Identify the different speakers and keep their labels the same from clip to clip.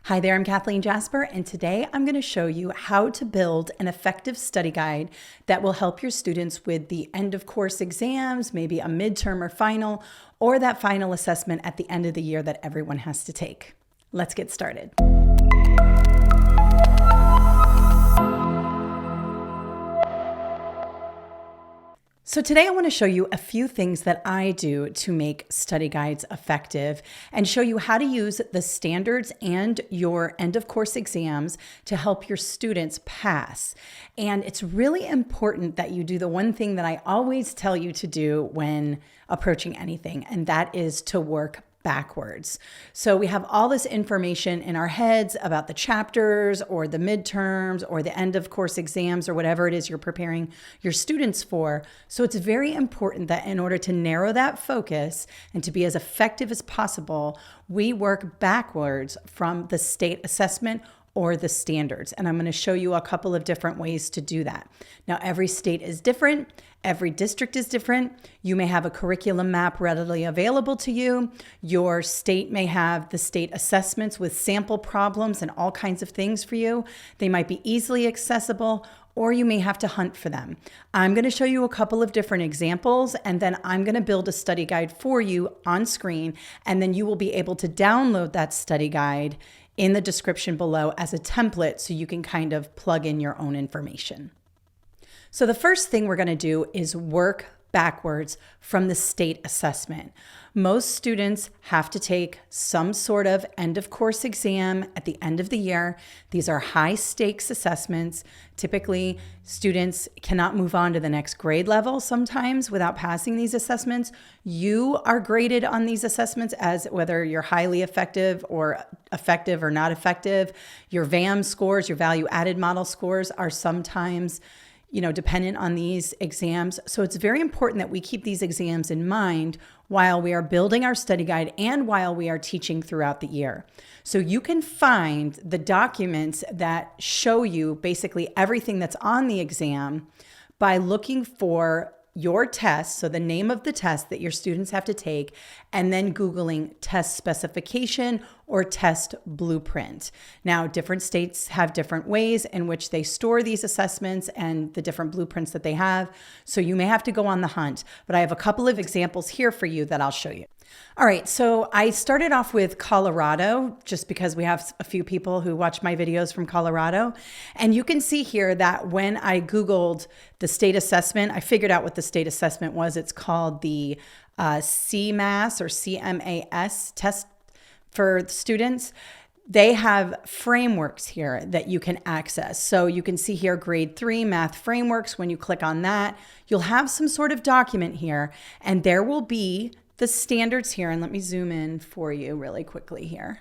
Speaker 1: Hi there, I'm Kathleen Jasper, and today I'm going to show you how to build an effective study guide that will help your students with the end of course exams, maybe a midterm or final, or that final assessment at the end of the year that everyone has to take. Let's get started. So today I want to show you a few things that I do to make study guides effective and show you how to use the standards and your end of course exams to help your students pass. And it's really important that you do the one thing that I always tell you to do when approaching anything, and that is to work backwards. So we have all this information in our heads about the chapters or the midterms or the end of course exams or whatever it is you're preparing your students for. So it's very important that in order to narrow that focus and to be as effective as possible, we work backwards from the state assessment or the standards. And I'm going to show you a couple of different ways to do that. Now, every state is different. Every district is different. You may have a curriculum map readily available to you. Your state may have the state assessments with sample problems and all kinds of things for you. They might be easily accessible, or you may have to hunt for them. I'm going to show you a couple of different examples, and then I'm going to build a study guide for you on screen, and then you will be able to download that study guide in the description below as a template so you can kind of plug in your own information. So the first thing we're going to do is work backwards from the state assessment. Most students have to take some sort of end of course exam at the end of the year. These are high stakes assessments. Typically, students cannot move on to the next grade level sometimes without passing these assessments. You are graded on these assessments as whether you're highly effective or not effective. Your VAM scores, your value added model scores are sometimes dependent on these exams. So it's very important that we keep these exams in mind while we are building our study guide and while we are teaching throughout the year. So you can find the documents that show you basically everything that's on the exam by looking for your test, so the name of the test that your students have to take, and then Googling test specification or test blueprint. Now, different states have different ways in which they store these assessments and the different blueprints that they have. So you may have to go on the hunt, but I have a couple of examples here for you that I'll show you. All right, so I started off with Colorado just because we have a few people who watch my videos from Colorado. And you can see here that when I Googled the state assessment, I figured out what the state assessment was. It's called the CMAS or CMAS test for students. They have frameworks here that you can access. So you can see here grade 3 math frameworks. When you click on that, you'll have some sort of document here, and there will be the standards here. And let me zoom in for you really quickly here.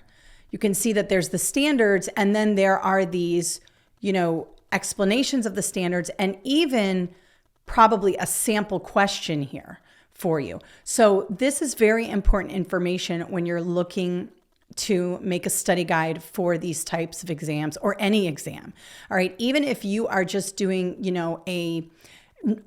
Speaker 1: You can see that there's the standards, and then there are these, explanations of the standards, and even probably a sample question here for you. So this is very important information when you're looking to make a study guide for these types of exams or any exam. All right. Even if you are just doing, a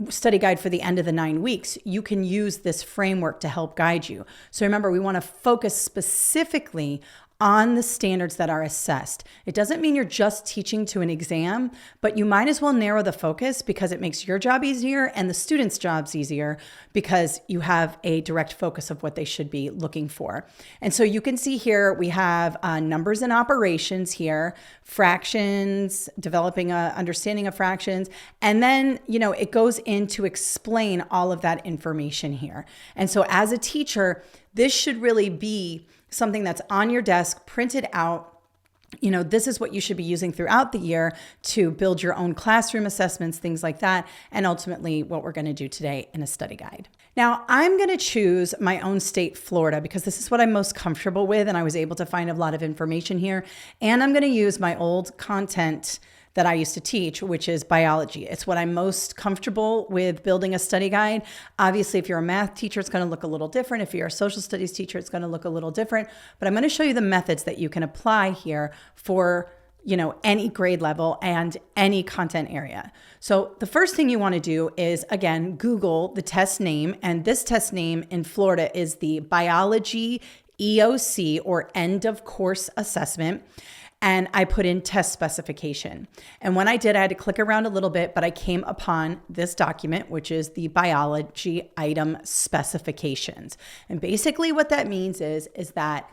Speaker 1: study guide for the end of the 9 weeks, you can use this framework to help guide you. So remember, we want to focus specifically on the standards that are assessed. It doesn't mean you're just teaching to an exam, but you might as well narrow the focus because it makes your job easier and the students' jobs easier because you have a direct focus of what they should be looking for. And so you can see here, we have numbers and operations here, fractions, developing an understanding of fractions. And then, it goes in to explain all of that information here. And so as a teacher, this should really be something that's on your desk, printed out. This is what you should be using throughout the year to build your own classroom assessments, things like that, and ultimately what we're going to do today in a study guide. Now, I'm going to choose my own state, Florida, because this is what I'm most comfortable with, and I was able to find a lot of information here. And I'm going to use my old content that I used to teach, which is biology. It's what I'm most comfortable with building a study guide. Obviously, if you're a math teacher, it's going to look a little different. If you're a social studies teacher, it's going to look a little different. But I'm going to show you the methods that you can apply here for any grade level and any content area. So the first thing you want to do is, again, Google the test name. And this test name in Florida is the Biology EOC, or End of Course Assessment. and I put in test specification. And when I did, I had to click around a little bit, but I came upon this document, which is the biology item specifications. And basically what that means is that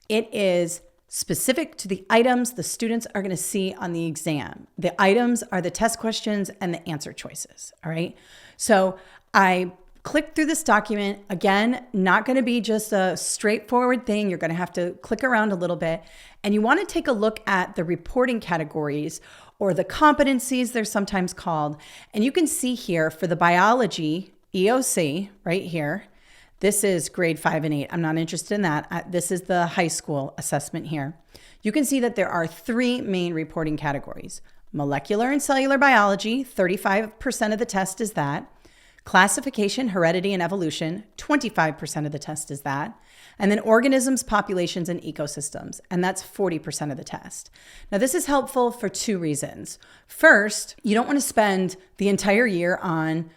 Speaker 1: it is specific to the items the students are going to see on the exam. The items are the test questions and the answer choices. All right. So I click through this document. Again, not going to be just a straightforward thing. You're going to have to click around a little bit. And you want to take a look at the reporting categories, or the competencies they're sometimes called. And you can see here for the biology EOC right here, this is grade 5 and 8. I'm not interested in that. This is the high school assessment here. You can see that there are 3 main reporting categories. Molecular and cellular biology, 35% of the test is that. Classification, heredity, and evolution, 25% of the test is that. And then organisms, populations, and ecosystems, and that's 40% of the test. Now, this is helpful for 2 reasons. First, you don't want to spend the entire year on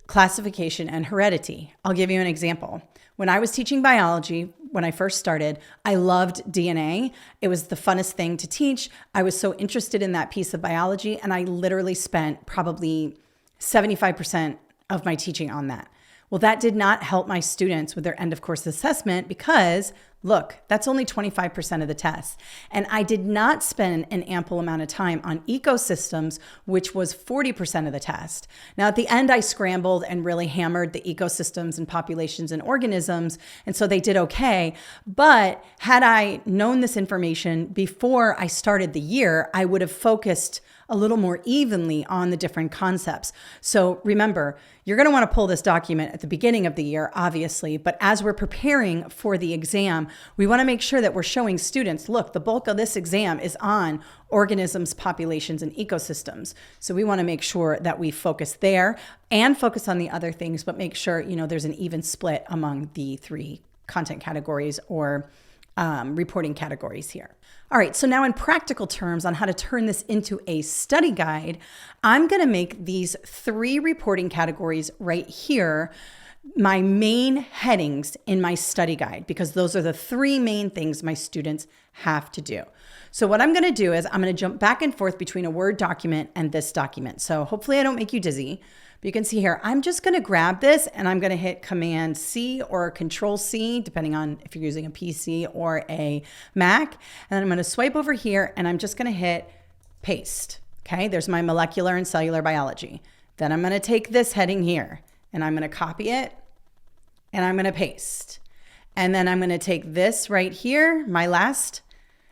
Speaker 1: classification and heredity. I'll give you an example. When I was teaching biology, when I first started, I loved DNA. It was the funnest thing to teach. I was so interested in that piece of biology, and I literally spent probably 75% of my teaching on that. Well, that did not help my students with their end of course assessment because, look, that's only 25% of the test. And I did not spend an ample amount of time on ecosystems, which was 40% of the test. Now, at the end, I scrambled and really hammered the ecosystems and populations and organisms, and so they did okay. But had I known this information before I started the year, I would have focused a little more evenly on the different concepts. So remember, you're going to want to pull this document at the beginning of the year, obviously, but as we're preparing for the exam, we want to make sure that we're showing students, look, the bulk of this exam is on organisms, populations, and ecosystems. So we want to make sure that we focus there and focus on the other things, but make sure, there's an even split among the 3 content categories or reporting categories here. All right, so now in practical terms on how to turn this into a study guide, I'm going to make these 3 reporting categories right here my main headings in my study guide, because those are the 3 main things my students have to do. So what I'm going to do is I'm going to jump back and forth between a Word document and this document. So hopefully I don't make you dizzy. But you can see here, I'm just going to grab this and I'm going to hit Command C or Control C, depending on if you're using a PC or a Mac. And then I'm going to swipe over here and I'm just going to hit Paste. Okay, there's my molecular and cellular biology. Then I'm going to take this heading here and I'm going to copy it and I'm going to paste. And then I'm going to take this right here, my last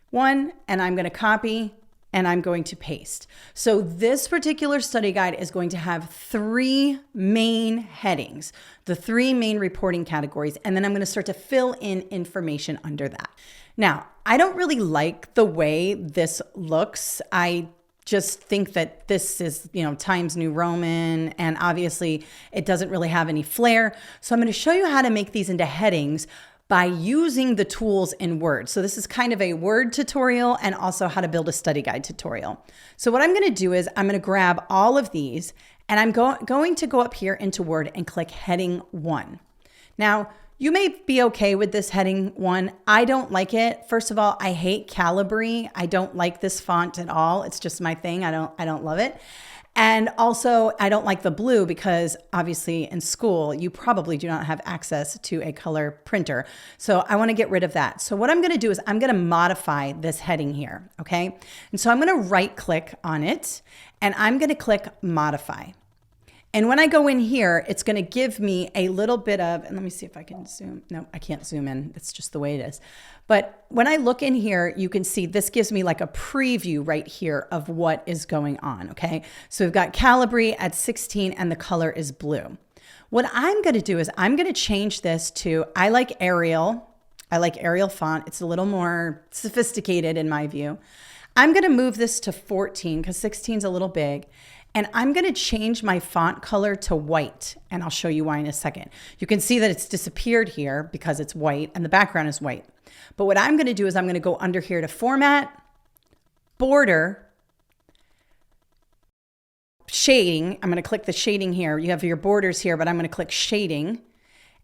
Speaker 1: one, and I'm going to copy and I'm going to paste. So this particular study guide is going to have 3 main headings, the 3 main reporting categories, and then I'm going to start to fill in information under that. Now, I don't really like the way this looks. I just think that this is, Times New Roman, and obviously it doesn't really have any flair. So I'm going to show you how to make these into headings by using the tools in Word. So this is kind of a Word tutorial and also how to build a study guide tutorial. So what I'm going to do is I'm going to grab all of these and I'm going to go up here into Word and click heading 1. Now, you may be okay with this heading 1. I don't like it. First of all, I hate Calibri. I don't like this font at all. It's just my thing. I don't love it. And also, I don't like the blue because obviously in school, you probably do not have access to a color printer. So I want to get rid of that. So what I'm going to do is I'm going to modify this heading here, okay? And so I'm going to right click on it and I'm going to click modify. And when I go in here, it's going to give me a little bit of, and let me see if I can zoom. No, I can't zoom in. It's just the way it is. But when I look in here, you can see this gives me like a preview right here of what is going on, okay? So we've got Calibri at 16 and the color is blue. What I'm going to do is I'm going to change this to, I like Arial. I like Arial font. It's a little more sophisticated in my view. I'm going to move this to 14 because 16 is a little big. And I'm going to change my font color to white, and I'll show you why in a second. You can see that it's disappeared here because it's white and the background is white. But what I'm going to do is I'm going to go under here to Format, Border, Shading. I'm going to click the shading here. You have your borders here, but I'm going to click Shading.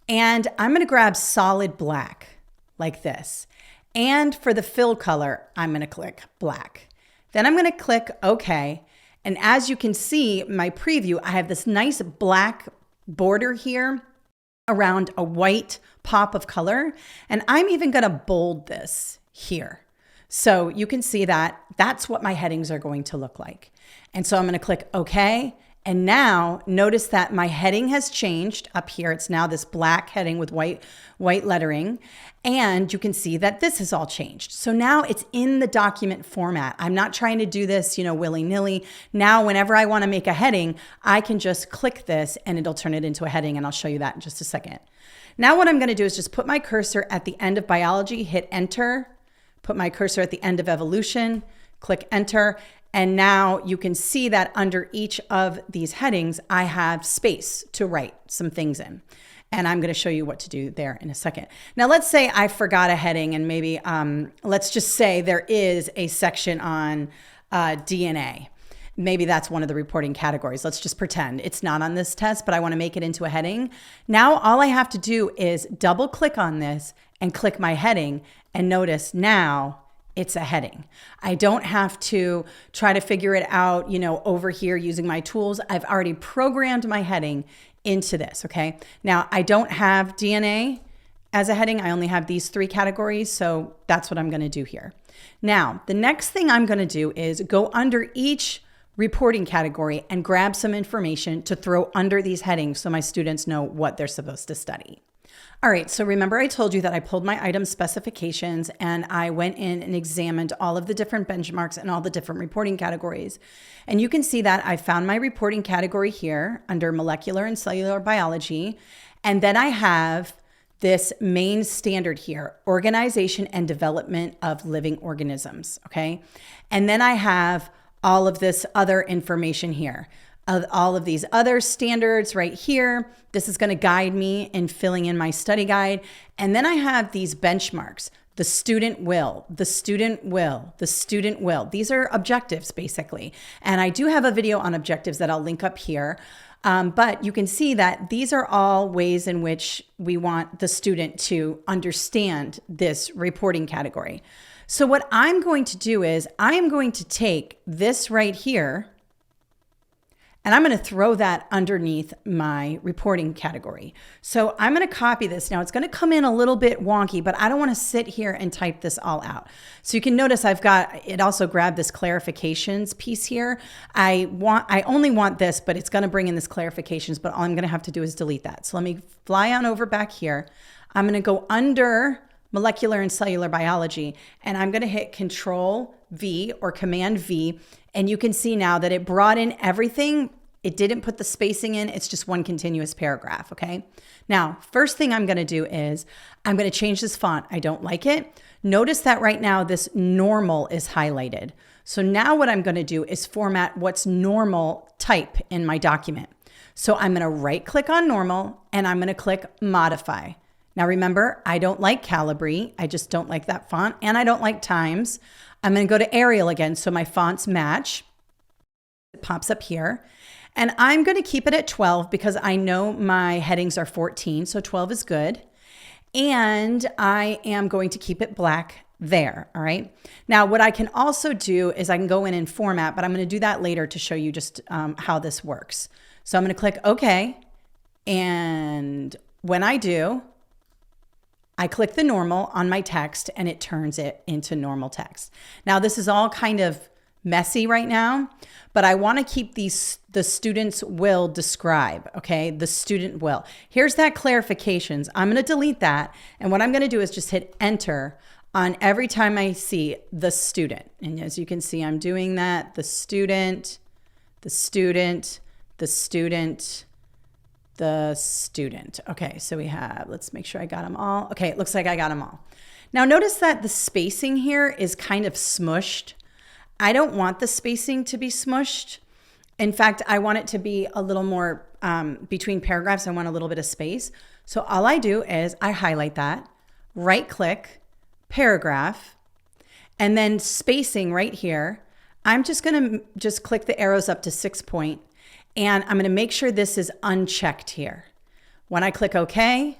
Speaker 1: And I'm going to grab Solid Black like this. And for the fill color, I'm going to click black. Then I'm going to click OK. And as you can see, my preview, I have this nice black border here around a white pop of color. And I'm even going to bold this here. So you can see that that's what my headings are going to look like. And so I'm going to click OK. And now notice that my heading has changed up here. It's now this black heading with white lettering. And you can see that this has all changed. So now it's in the document format. I'm not trying to do this, willy-nilly. Now, whenever I want to make a heading, I can just click this and it'll turn it into a heading. And I'll show you that in just a second. Now what I'm going to do is just put my cursor at the end of biology, hit enter, put my cursor at the end of evolution, click enter. And now you can see that under each of these headings, I have space to write some things in. And I'm going to show you what to do there in a second. Now, let's say I forgot a heading and maybe let's just say there is a section on DNA. Maybe that's one of the reporting categories. Let's just pretend it's not on this test, but I want to make it into a heading. Now, all I have to do is double click on this and click my heading. And notice now, it's a heading. I don't have to try to figure it out, over here using my tools. I've already programmed my heading into this, okay? Now, I don't have DNA as a heading. I only have these 3 categories, so that's what I'm gonna do here. Now, the next thing I'm gonna do is go under each reporting category and grab some information to throw under these headings so my students know what they're supposed to study. All right, so remember I told you that I pulled my item specifications and I went in and examined all of the different benchmarks and all the different reporting categories. And you can see that I found my reporting category here under molecular and cellular biology. And then I have this main standard here, organization and development of living organisms, okay? And then I have all of this other information here. All of these other standards right here. This is going to guide me in filling in my study guide. And then I have these benchmarks. The student will, the student will, the student will. These are objectives basically. And I do have a video on objectives that I'll link up here. But you can see that these are all ways in which we want the student to understand this reporting category. So what I'm going to do is I am going to take this right here and I'm going to throw that underneath my reporting category. So I'm going to copy this. Now it's going to come in a little bit wonky, but I don't want to sit here and type this all out. So you can notice it also grabbed this clarifications piece here. I only want this, but it's going to bring in this clarifications, but all I'm going to have to do is delete that. So let me fly on over back here. I'm going to go under molecular and cellular biology, and I'm going to hit Control V or Command V. And you can see now that it brought in everything. It didn't put the spacing in. It's just one continuous paragraph, okay? Now, first thing I'm gonna do is I'm gonna change this font. I don't like it. Notice that right now this normal is highlighted. So now what I'm gonna do is format what's normal type in my document. So I'm gonna right click on normal and I'm gonna click modify. Now remember, I don't like Calibri. I just don't like that font and I don't like Times. I'm going to go to Arial again so my fonts match. It pops up here. And I'm going to keep it at 12 because I know my headings are 14, so 12 is good. And I am going to keep it black there, all right? Now, what I can also do is I can go in and format, but I'm going to do that later to show you just how this works. So I'm going to click OK. And when I do, I click the normal on my text and it turns it into normal text. Now this is all kind of messy right now, but I want to keep the students will describe, okay? The student will. Here's that clarifications. I'm going to delete that. And what I'm going to do is just hit enter on every time I see the student. And as you can see, I'm doing that. The student, the student, the student, the student. Okay, so we have, let's make sure I got them all. Okay, it looks like I got them all. Now notice that the spacing here is kind of smushed. I don't want the spacing to be smushed. In fact, I want it to be a little more between paragraphs. I want a little bit of space. So all I do is I highlight that, right click, paragraph, and then spacing right here. I'm just gonna click the arrows up to 6 point. And I'm going to make sure this is unchecked here. When I click OK,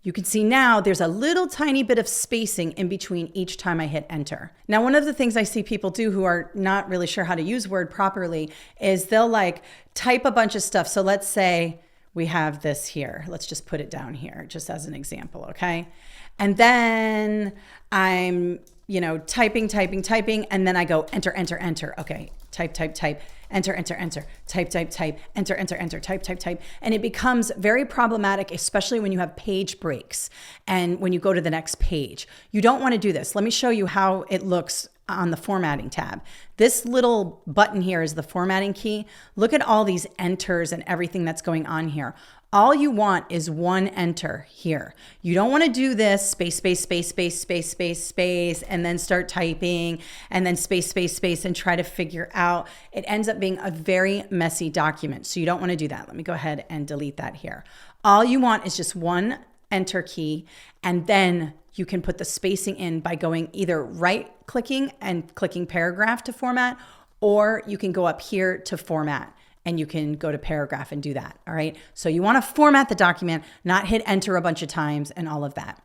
Speaker 1: You can see now there's a little tiny bit of spacing in between each time I hit enter. Now, one of the things I see people do who are not really sure how to use Word properly is they'll like type a bunch of stuff. So let's say we have this here. Let's just put it down here just as an example, okay? And then I'm, typing, and then I go enter, enter, enter. Okay, type, enter, enter, enter, type, enter, enter, enter, type. And it becomes very problematic, especially when you have page breaks and when you go to the next page. You don't want to do this. Let me show you how it looks on the formatting tab. This little button here is the formatting key. Look at all these enters and everything that's going on here. All you want is one enter here. You don't want to do this space, and then start typing and then space, and try to figure out. It ends up being a very messy document. So you don't want to do that. Let me go ahead and delete that here. All you want is just one enter key, and then you can put the spacing in by going either right clicking and clicking paragraph to format, or you can go up here to format and you can go to paragraph and do that. All right. So you want to format the document, not hit enter a bunch of times and all of that.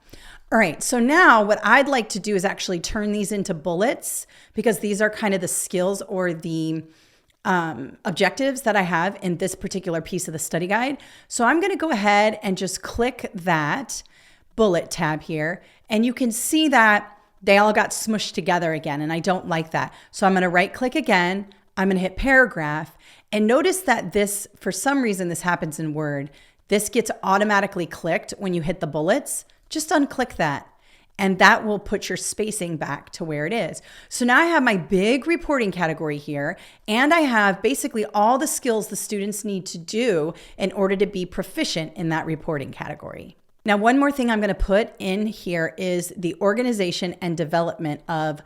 Speaker 1: All right. So now what I'd like to do is actually turn these into bullets, because these are kind of the skills or the objectives that I have in this particular piece of the study guide. So I'm going to go ahead and just click that bullet tab here, and you can see that they all got smushed together again, and I don't like that. So I'm going to right click again. I'm going to hit paragraph, and notice that this, for some reason, this happens in Word. This gets automatically clicked when you hit the bullets. Just unclick that, and that will put your spacing back to where it is. So now I have my big reporting category here, and I have basically all the skills the students need to do in order to be proficient in that reporting category. Now, one more thing I'm going to put in here is the organization and development of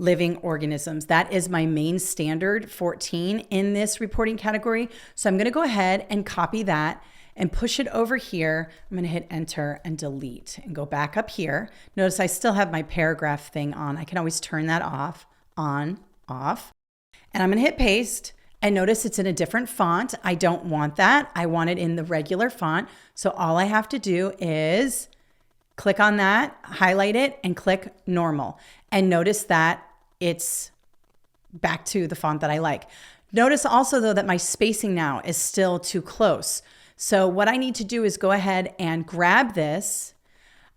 Speaker 1: living organisms. That is my main standard 14 in this reporting category. So I'm going to go ahead and copy that and push it over here. I'm going to hit enter and delete and go back up here. Notice I still have my paragraph thing on. I can always turn that off, on, off. And I'm going to hit paste. And notice it's in a different font. I don't want that. I want it in the regular font. So all I have to do is click on that, highlight it, and click normal. And notice that it's back to the font that I like. Notice also, though, that my spacing now is still too close. So what I need to do is go ahead and grab this.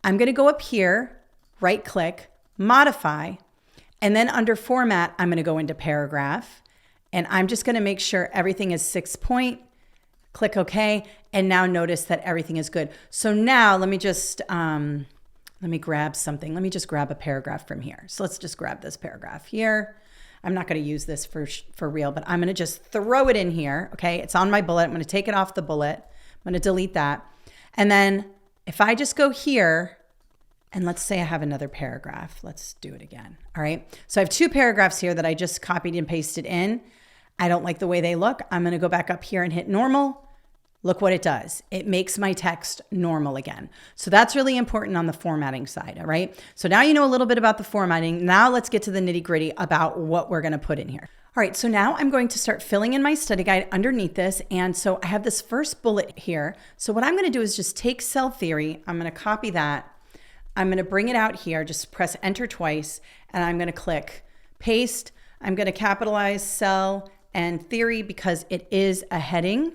Speaker 1: I'm going to go up here, right click, modify, and then under format, I'm going to go into paragraph. And I'm just going to make sure everything is 6 point, click OK. And now notice that everything is good. So now let me just, let me grab something. Let me just grab a paragraph from here. So let's just grab this paragraph here. I'm not going to use this for real, but I'm going to just throw it in here. Okay. It's on my bullet. I'm going to take it off the bullet. I'm going to delete that. And then if I just go here, and let's say I have another paragraph. Let's do it again. All right. So I have two paragraphs here that I just copied and pasted in. I don't like the way they look. I'm going to go back up here and hit normal. Look what it does. It makes my text normal again. So that's really important on the formatting side. All right. So now you know a little bit about the formatting. Now let's get to the nitty gritty about what we're going to put in here. All right. So now I'm going to start filling in my study guide underneath this. And so I have this first bullet here. So what I'm going to do is just take cell theory. I'm going to copy that. I'm going to bring it out here. Just press enter twice. And I'm going to click paste. I'm going to capitalize cell and theory because it is a heading.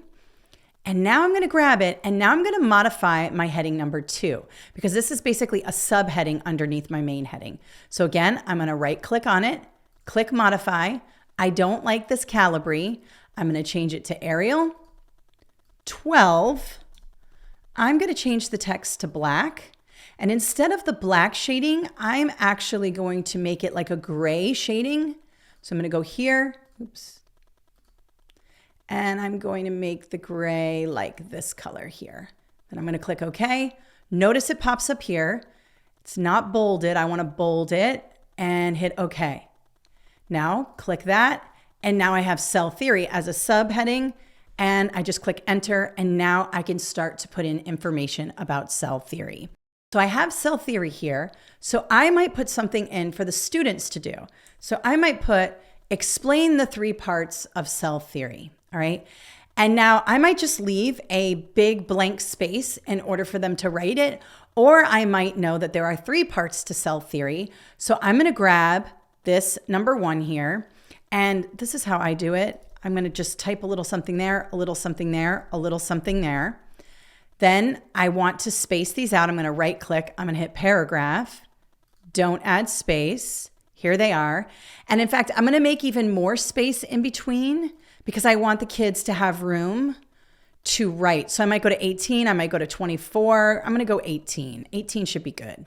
Speaker 1: And now I'm going to grab it, and now I'm going to modify my heading number 2 because this is basically a subheading underneath my main heading. So again, I'm going to right click on it, click modify. I don't like this Calibri. I'm going to change it to Arial 12. I'm going to change the text to black. And instead of the black shading, I'm actually going to make it like a gray shading. So I'm going to go here. Oops. And I'm going to make the gray like this color here. Then I'm going to click OK. Notice it pops up here. It's not bolded. I want to bold it and hit OK. Now click that. And now I have cell theory as a subheading. And I just click enter. And now I can start to put in information about cell theory. So I have cell theory here. So I might put something in for the students to do. So I might put explain the 3 parts of cell theory. All right. And now I might just leave a big blank space in order for them to write it, Or I might know that there are 3 parts to cell theory. So I'm going to grab this number 1 here. And this is how I do it. I'm going to just type a little something there, a little something there, a little something there. Then I want to space these out. I'm going to right click. I'm going to hit paragraph. Don't add space. Here they are. And in fact, I'm going to make even more space in between because I want the kids to have room to write. So I might go to 18. I might go to 24. I'm going to go 18. 18 should be good.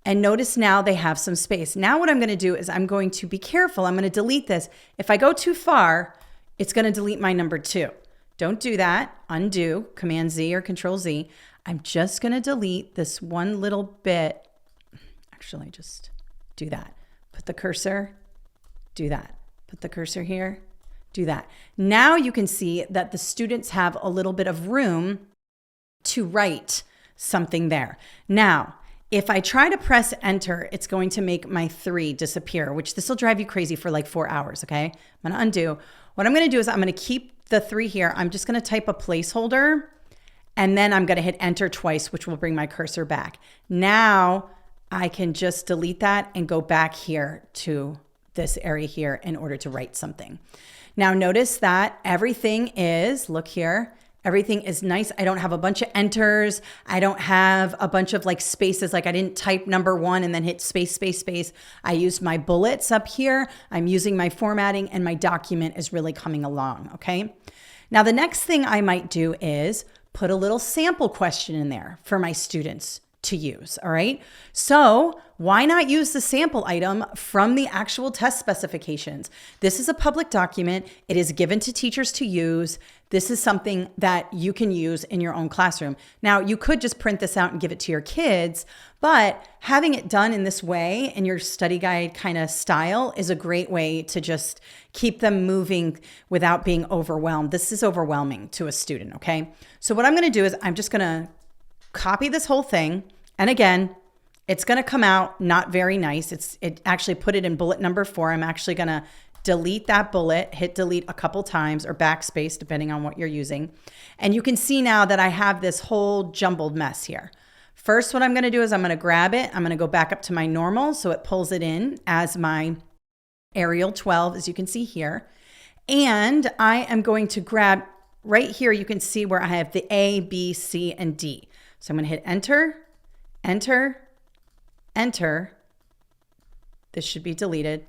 Speaker 1: And notice now they have some space. Now what I'm going to do is I'm going to be careful. I'm going to delete this. If I go too far, it's going to delete my number 2. Don't do that. Undo, Command Z or Control Z. I'm just going to delete this one little bit. Actually, just do that. Put the cursor, do that. Put the cursor here, do that. Now you can see that the students have a little bit of room to write something there. Now, if I try to press enter, it's going to make my 3 disappear, which this will drive you crazy for like 4 hours, okay? I'm gonna undo. What I'm gonna do is I'm gonna keep the 3 here. I'm just gonna type a placeholder and then I'm gonna hit enter twice, which will bring my cursor back. Now I can just delete that and go back here to this area here in order to write something. Now notice that everything is, look here, everything is nice. I don't have a bunch of enters. I don't have a bunch of like spaces. Like I didn't type number 1 and then hit space, space, space. I used my bullets up here. I'm using my formatting and my document is really coming along, okay? Now the next thing I might do is put a little sample question in there for my students to use, all right? So why not use the sample item from the actual test specifications? This is a public document. It is given to teachers to use. This is something that you can use in your own classroom. Now, you could just print this out and give it to your kids, but having it done in this way in your study guide kind of style is a great way to just keep them moving without being overwhelmed. This is overwhelming to a student, okay? So what I'm gonna do is I'm just gonna copy this whole thing. And again, it's going to come out not very nice. It actually put it in bullet number 4. I'm actually going to delete that bullet, hit delete a couple times or backspace, depending on what you're using. And you can see now that I have this whole jumbled mess here. First, what I'm going to do is I'm going to grab it. I'm going to go back up to my normal. So it pulls it in as my Arial 12, as you can see here. And I am going to grab right here. You can see where I have the A, B, C, and D. So I'm going to hit enter, enter, enter. This should be deleted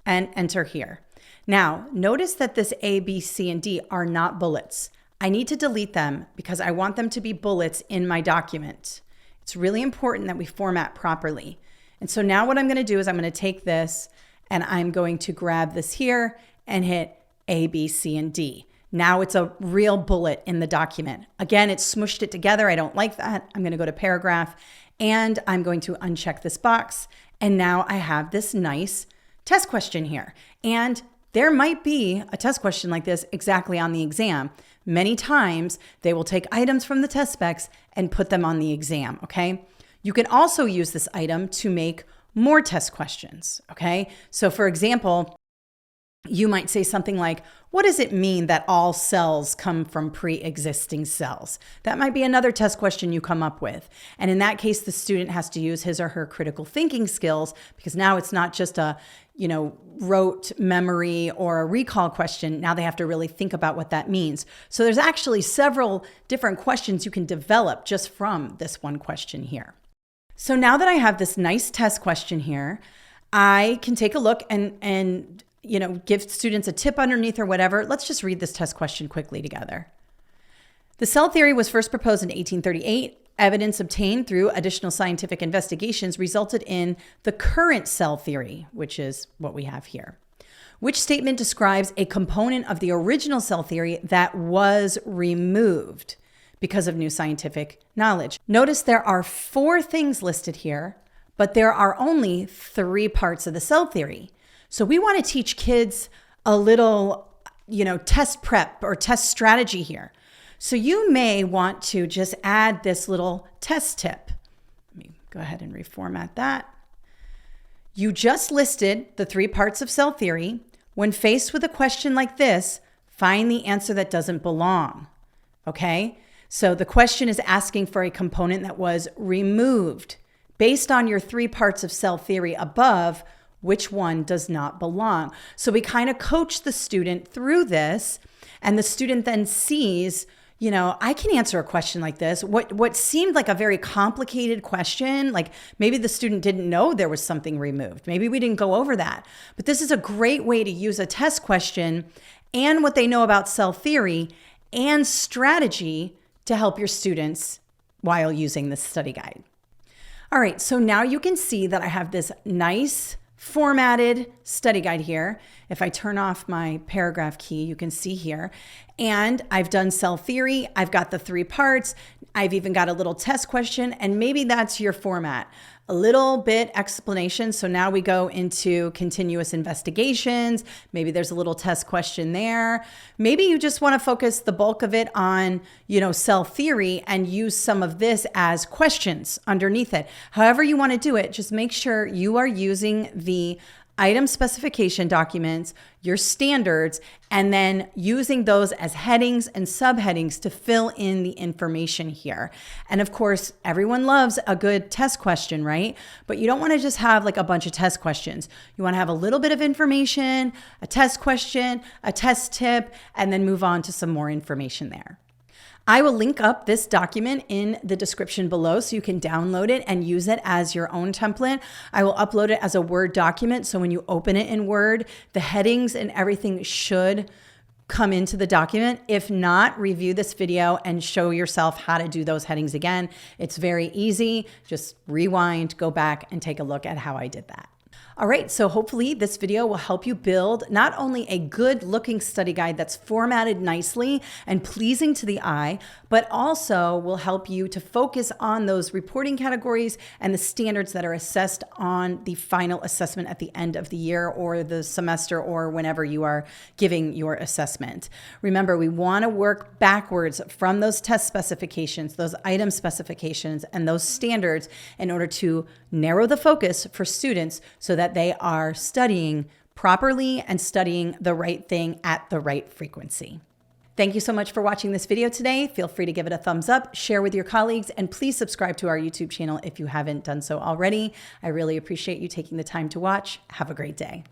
Speaker 1: and enter here. Now, notice that this A, B, C, and D are not bullets. I need to delete them because I want them to be bullets in my document. It's really important that we format properly. And so now what I'm going to do is I'm going to take this and I'm going to grab this here and hit A, B, C, and D. Now it's a real bullet in the document. Again, it's smushed it together. I don't like that. I'm going to go to paragraph and I'm going to uncheck this box. And now I have this nice test question here. And there might be a test question like this exactly on the exam. Many times they will take items from the test specs and put them on the exam, okay? You can also use this item to make more test questions, okay? So for example, you might say something like, what does it mean that all cells come from pre-existing cells? That might be another test question you come up with. And in that case, the student has to use his or her critical thinking skills because now it's not just a, rote memory or a recall question. Now they have to really think about what that means. So there's actually several different questions you can develop just from this one question here. So now that I have this nice test question here, I can take a look and give students a tip underneath or whatever. Let's just read this test question quickly together. The cell theory was first proposed in 1838. Evidence obtained through additional scientific investigations resulted in the current cell theory, which is what we have here. Which statement describes a component of the original cell theory that was removed because of new scientific knowledge? Notice there are 4 things listed here, but there are only 3 parts of the cell theory. So we want to teach kids a little, test prep or test strategy here. So you may want to just add this little test tip. Let me go ahead and reformat that. You just listed the 3 parts of cell theory. When faced with a question like this, find the answer that doesn't belong. Okay? So the question is asking for a component that was removed. Based on your 3 parts of cell theory above, which one does not belong? So we kind of coach the student through this, and the student then sees, I can answer a question like this. What seemed like a very complicated question, like maybe the student didn't know there was something removed. Maybe we didn't go over that. But this is a great way to use a test question and what they know about cell theory and strategy to help your students while using this study guide. All right, so now you can see that I have this nice formatted study guide here. If I turn off my paragraph key, you can see here. And I've done cell theory. I've got the 3 parts. I've even got a little test question, and maybe that's your format. A little bit explanation. So now we go into continuous investigations. Maybe there's a little test question there. Maybe you just want to focus the bulk of it on, cell theory and use some of this as questions underneath it. However you want to do it, just make sure you are using the item specification documents, your standards, and then using those as headings and subheadings to fill in the information here. And of course, everyone loves a good test question, right? But you don't want to just have like a bunch of test questions. You want to have a little bit of information, a test question, a test tip, and then move on to some more information there. I will link up this document in the description below so you can download it and use it as your own template. I will upload it as a Word document, so when you open it in Word, the headings and everything should come into the document. If not, review this video and show yourself how to do those headings again. It's very easy. Just rewind, go back, and take a look at how I did that. All right, so hopefully this video will help you build not only a good looking study guide that's formatted nicely and pleasing to the eye, but also will help you to focus on those reporting categories and the standards that are assessed on the final assessment at the end of the year or the semester or whenever you are giving your assessment. Remember, we want to work backwards from those test specifications, those item specifications, and those standards in order to narrow the focus for students so that they are studying properly and studying the right thing at the right frequency. Thank you so much for watching this video today. Feel free to give it a thumbs up, share with your colleagues, and please subscribe to our YouTube channel if you haven't done so already. I really appreciate you taking the time to watch. Have a great day.